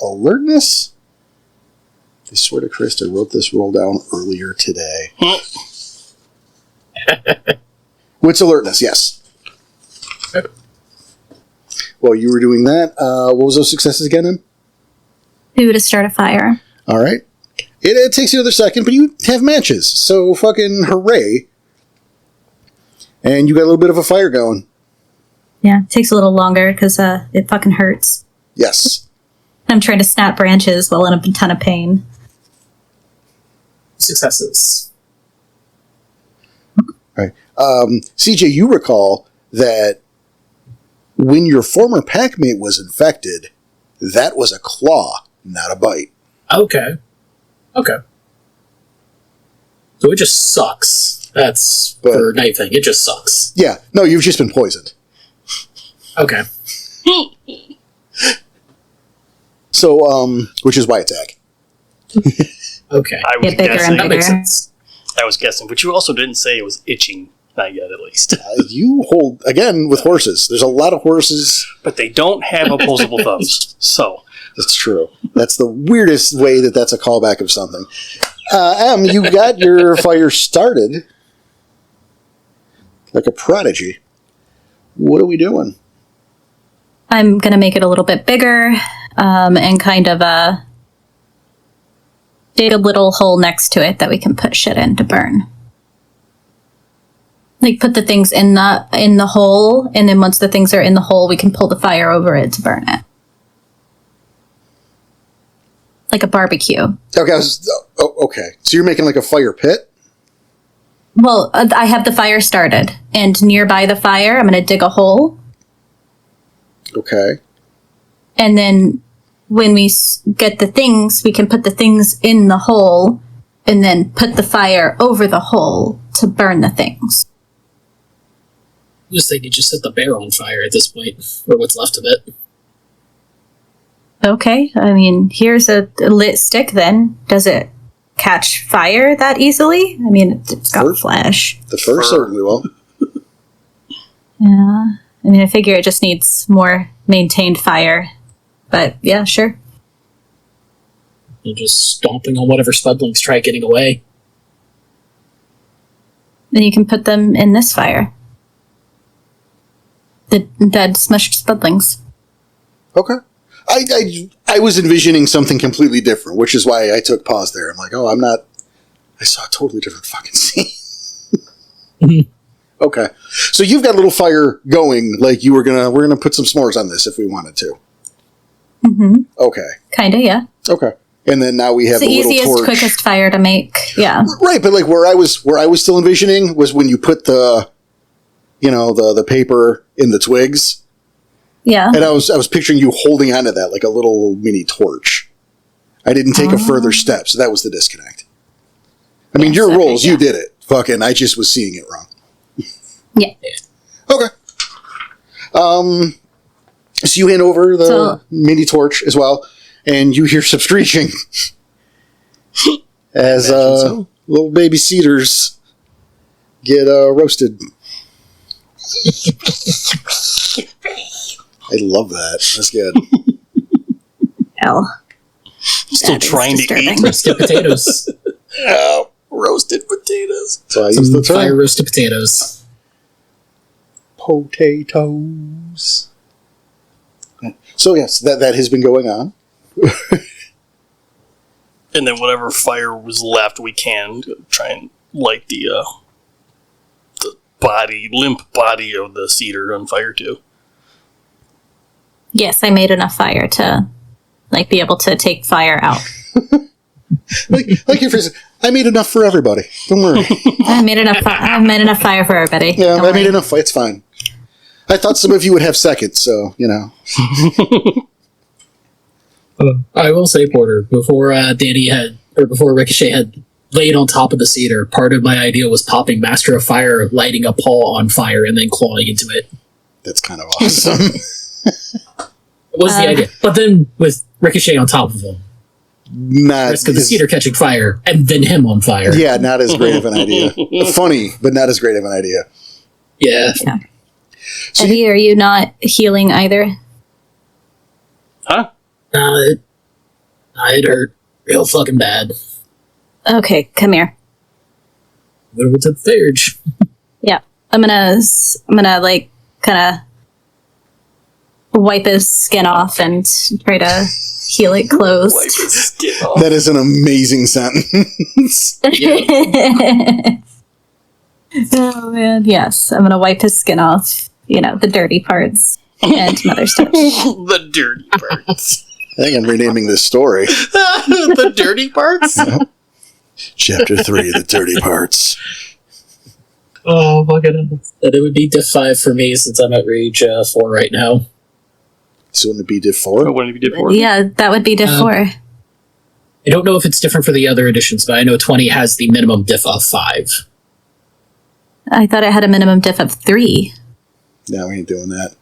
alertness. I swear to Christ, I wrote this roll down earlier today. Wits alertness, yes. Okay. Well, you were doing that. What was those successes again, Em? 2 to start a fire. All right. It takes you another second, but you have matches, so fucking hooray. And you got a little bit of a fire going. Yeah, it takes a little longer because it fucking hurts. Yes. I'm trying to snap branches while in a ton of pain. Successes. Right. CJ, you recall that when your former packmate was infected, that was a claw, not a bite. Okay. So it just sucks. That's for Night Thing. It just sucks. Yeah. No, you've just been poisoned. Okay. So, which is why it's ag. Okay. I was Get bigger guessing. and That makes bigger. sense. I was guessing, but you also didn't say it was itching. Not yet, at least. You hold, again, with horses. There's a lot of horses. But they don't have opposable thumbs, so That's true. That's the weirdest way that's a callback of something. Em, you got your fire started like a prodigy. What are we doing? I'm going to make it a little bit bigger and kind of dig a little hole next to it that we can put shit in to burn. Like, put the things in the hole, and then once the things are in the hole, we can pull the fire over it to burn it. Like a barbecue. Okay, okay. So you're making like a fire pit? Well, I have the fire started, and nearby the fire, I'm going to dig a hole. Okay. And then when we get the things, we can put the things in the hole, and then put the fire over the hole to burn the things. I was thinking just set the bear on fire at this point, or what's left of it. Okay, I mean, here's a lit stick then. Does it catch fire that easily? I mean, it's got flesh. The first certainly will. Yeah. I mean, I figure it just needs more maintained fire. But, yeah, sure. And just stomping on whatever spudlings try getting away. Then you can put them in this fire. The dead, smushed spudlings. Okay. I was envisioning something completely different, which is why I took pause there. I'm like, oh, I saw a totally different fucking scene. Okay. So you've got a little fire going, like we're gonna put some s'mores on this if we wanted to. Mm-hmm. Okay. Kinda, yeah. Okay. And then now we have It's the a little easiest, torch. quickest fire to make. Yeah. Right, but like where I was still envisioning was when you put the paper in the twigs. Yeah. And I was picturing you holding onto that like a little mini torch. I didn't take a further step, so that was the disconnect. I mean, Yes, your okay, rolls, yeah. you did it. Fucking, I just was seeing it wrong. Yeah. Okay. So you hand over the mini torch as well, and you hear some screeching as little baby cedars get roasted. I love that. That's good. L. Still That is trying to disturbing. eat. Roasted potatoes. Oh, roasted potatoes. So I use the Some fire term roasted potatoes. potatoes. So yes, that has been going on. And then whatever fire was left, we can try and light the limp body of the cedar on fire too. Yes, I made enough fire to, be able to take fire out. like your phrase, I made enough for everybody. Don't worry. I made enough fire for everybody. Yeah, Don't I made worry. enough. It's fine. I thought some of you would have seconds, so I will say, Porter, before before Ricochet had laid on top of the cedar, part of my idea was popping Master of Fire, lighting a paw on fire, and then clawing into it. That's kind of awesome. Was the idea. But then with Ricochet on top of him, Not risk of the cedar catching fire, and then him on fire. Yeah, not as great of an idea. Funny, but not as great of an idea. Yeah. So Eddie, are you not healing either? Huh? It hurt real fucking bad. Okay, come here. Over to the Thurge. Yeah, I'm gonna kind of wipe his skin off and try to heal it closed. Wipe his skin off. that is an amazing sentence. Oh man, yes, I'm gonna wipe his skin off. The dirty parts and some other stuff. The dirty parts. I think I'm renaming this story. The dirty parts? Chapter 3, The Dirty Parts. Oh, fucking hell. Then it would be diff 5 for me since I'm at rage 4 right now. So wouldn't it be diff What 4? would you did for? Yeah, that would be diff 4. I don't know if it's different for the other editions, but I know 20 has the minimum diff of 5. I thought it had a minimum diff of 3. No, we ain't doing that.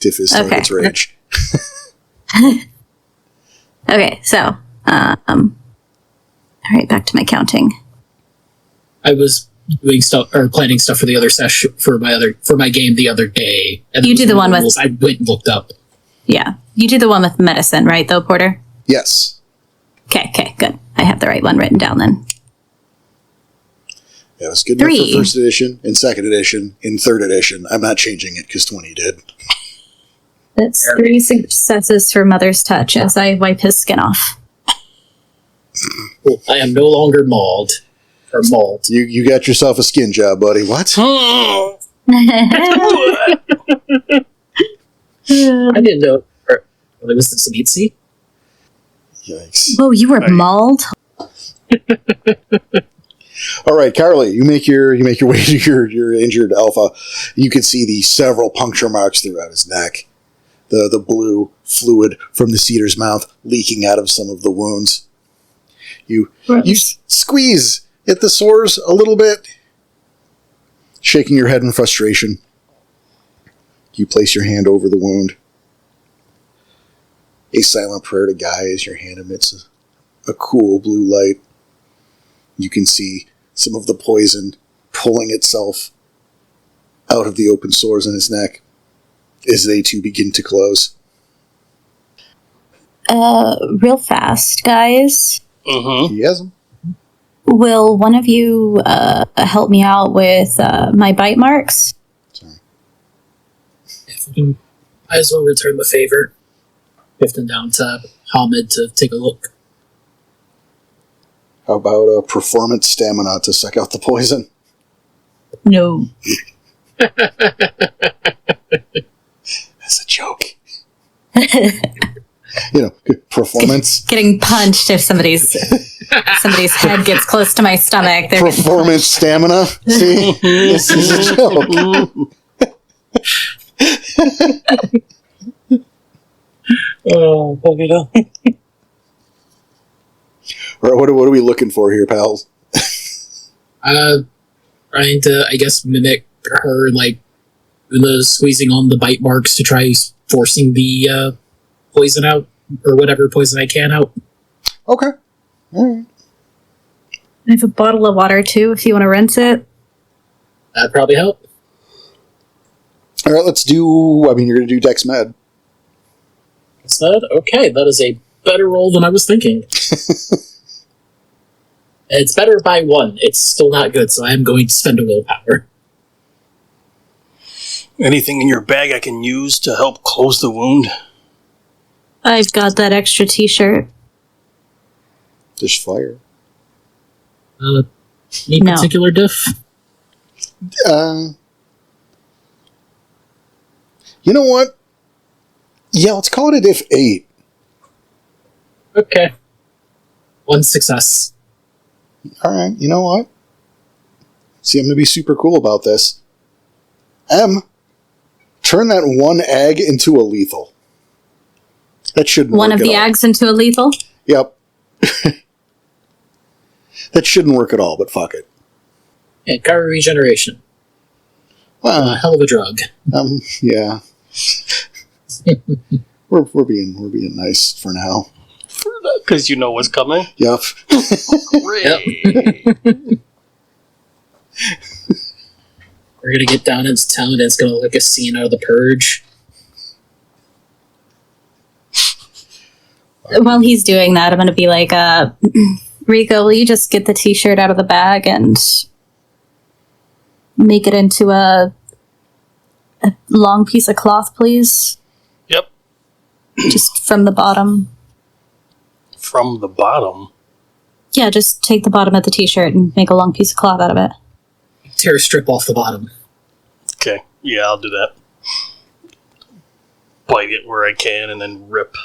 Diff is its rage. Okay, so, all right, back to my counting. I was doing stuff or planning stuff for the other session for my game the other day. And You do the one with. I went and looked up. Yeah, you do the one with medicine, right? Though, Porter. Yes. Okay, good. I have the right one written down then. Yeah, it was good enough for first edition, in second edition, in third edition. I'm not changing it because 20 did. That's 3 successes for Mother's Touch as I wipe his skin off. Well, I am no longer mauled. Or mauled. You got yourself a skin job, buddy. What? I didn't know. Was this a meatsy? Yikes. Whoa, you were mauled? All right, Carly, you make your way to your injured alpha. You can see the several puncture marks throughout his neck. The blue fluid from the cedar's mouth leaking out of some of the wounds. You squeeze at the sores a little bit, shaking your head in frustration. You place your hand over the wound. A silent prayer to Guy as your hand emits a cool blue light. You can see some of the poison pulling itself out of the open sores in his neck as they too begin to close. Real fast, guys. Mm-hmm. He has them. Will one of you help me out with my bite marks? Sorry. If we can, might as well return the favor. Shifting down to Hamid to take a look. How about a performance stamina to suck out the poison? No. That's a joke. Performance. Getting punched if somebody's head gets close to my stomach. Performance stamina. See? This is a joke. Oh, okay. Or what are we looking for here, pals? Trying to, I guess, mimic her, like, squeezing on the bite marks to try forcing the poison out, or whatever poison I can out. Okay. All right. I have a bottle of water, too, if you want to rinse it. That'd probably help. All right, you're going to do Dex Med. Okay, that is a better roll than I was thinking. It's better by 1. It's still not good, so I am going to spend a willpower. Anything in your bag I can use to help close the wound? I've got that extra t-shirt. There's fire. Any particular diff? You know what? Yeah, let's call it a diff 8. Okay. 1 success. All right, you know what? See, I'm going to be super cool about this. Turn that 1 egg into a lethal. That shouldn't One work of the all. eggs into a lethal? Yep. That shouldn't work at all, but fuck it. And Kara regeneration. Well, Hell of a drug. Yeah. we're being nice for now. Because you know what's coming. Yep. Great. We're gonna get down into town and it's gonna look like a scene out of The Purge. While he's doing that, I'm going to be like, Rico, will you just get the t-shirt out of the bag and make it into a long piece of cloth, please? Yep. Just from the bottom. From the bottom? Yeah, just take the bottom of the t-shirt and make a long piece of cloth out of it. Tear a strip off the bottom. Okay, yeah, I'll do that. Bite it where I can and then rip.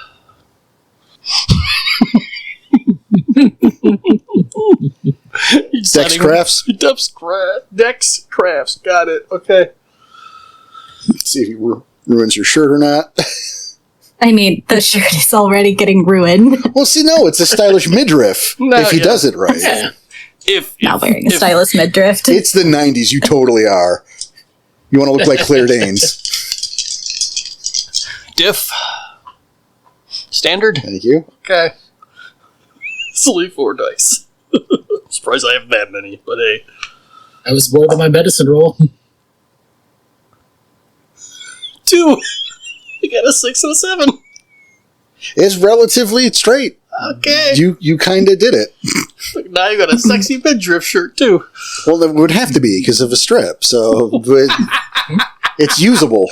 Dex Crafts? Dex Crafts, got it, okay. Let's see if he ruins your shirt or not. I mean, the shirt is already getting ruined. Well, see, no, it's a stylish midriff No, if he yeah. does it right. Yeah. Not wearing a stylus midriff. It's the 90s. You totally are. You want to look like Claire Danes. Diff. Standard? Thank you. Okay. It's only 4 dice. I'm surprised I have that many, but hey. I was more than my medicine roll. 2. You got a 6 and a 7. It's relatively straight. Okay. You kind of did it. Now you got a sexy midriff shirt, too. Well, it would have to be because of a strip, so but it's usable.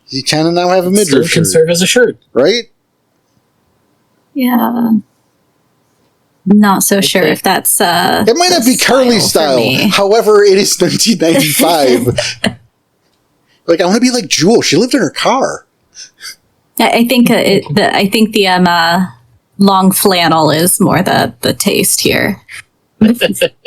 You kind of now have a midriff Still can shirt, serve as a shirt. right? Yeah. Not so sure if that's It might not be Carly's style. However, it is 1995. Like, I want to be like Jewel. She lived in her car. I think the long flannel is more the taste here.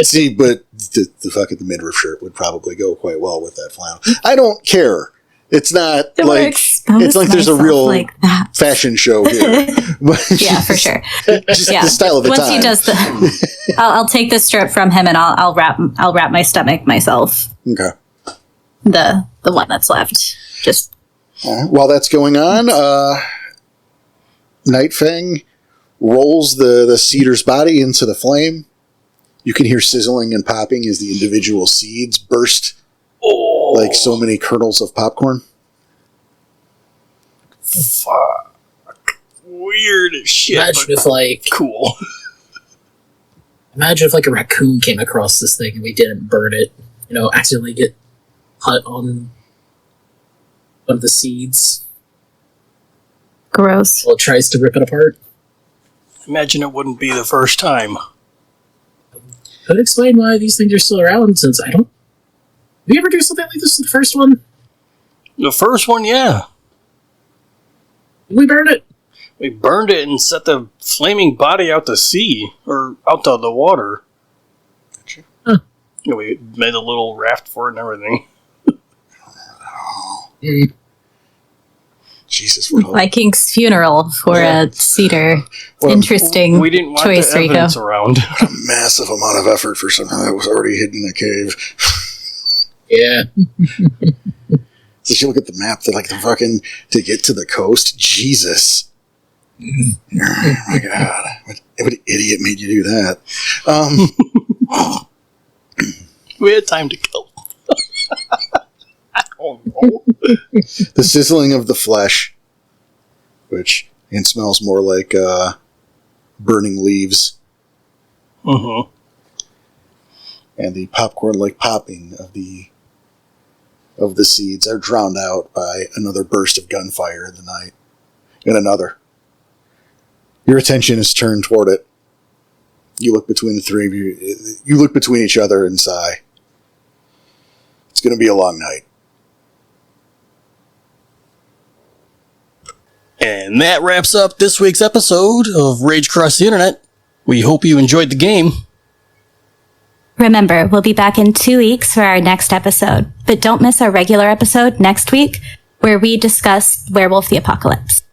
See, but the fucking midriff shirt would probably go quite well with that flannel. I don't care. It's not it's like there's a real like that. fashion show here. Yeah, for sure. Just the style of the Once time. he does the, I'll take the strip from him and I'll wrap my stomach myself. Okay. The one that's left. Just While that's going on, Nightfang rolls the cedar's body into the flame. You can hear sizzling and popping as the individual seeds burst like so many kernels of popcorn. Fuck. Weird as shit. Imagine but if, like, cool. Imagine if, like, a raccoon came across this thing and we didn't burn it. You know, accidentally get cut on one of the seeds gross. while it tries to rip it apart. Imagine it wouldn't be the first time. Could explain why these things are still around, since I don't... Did we ever do something like this in the first one? The first one, yeah. Did we burn it? We burned it and set the flaming body out to sea, or out to the water. Gotcha. Huh. Yeah, we made a little raft for it and everything. Mm. Jesus, what Viking's funeral for a cedar. Well, Interesting We didn't want choice, the Rico. evidence around. a massive amount of effort for something that was already hidden in a cave. Yeah. So you look at the map, they're like the fucking to get to the coast. Jesus. Oh my god. What idiot made you do that? We had time to kill. Oh no. The sizzling of the flesh, which smells more like burning leaves, Mm-hmm. and the popcorn-like popping of the seeds are drowned out by another burst of gunfire in the night, and another. Your attention is turned toward it. You look between the three of you. You look between each other and sigh. It's going to be a long night. And that wraps up this week's episode of Rage Across the Internet. We hope you enjoyed the game. Remember, we'll be back in 2 weeks for our next episode, but don't miss our regular episode next week where we discuss Werewolf the Apocalypse.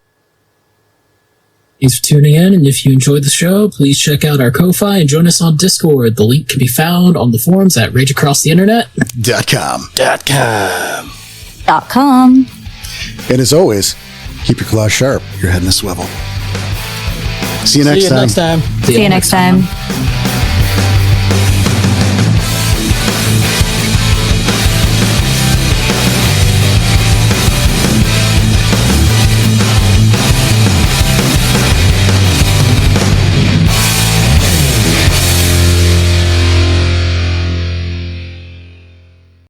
Thanks for tuning in, and if you enjoyed the show, please check out our Ko-Fi and join us on Discord. The link can be found on the forums at rageacrosstheinternet.com. .com. And as always, keep your claws sharp, your head in a swivel. See you next time. See you next time.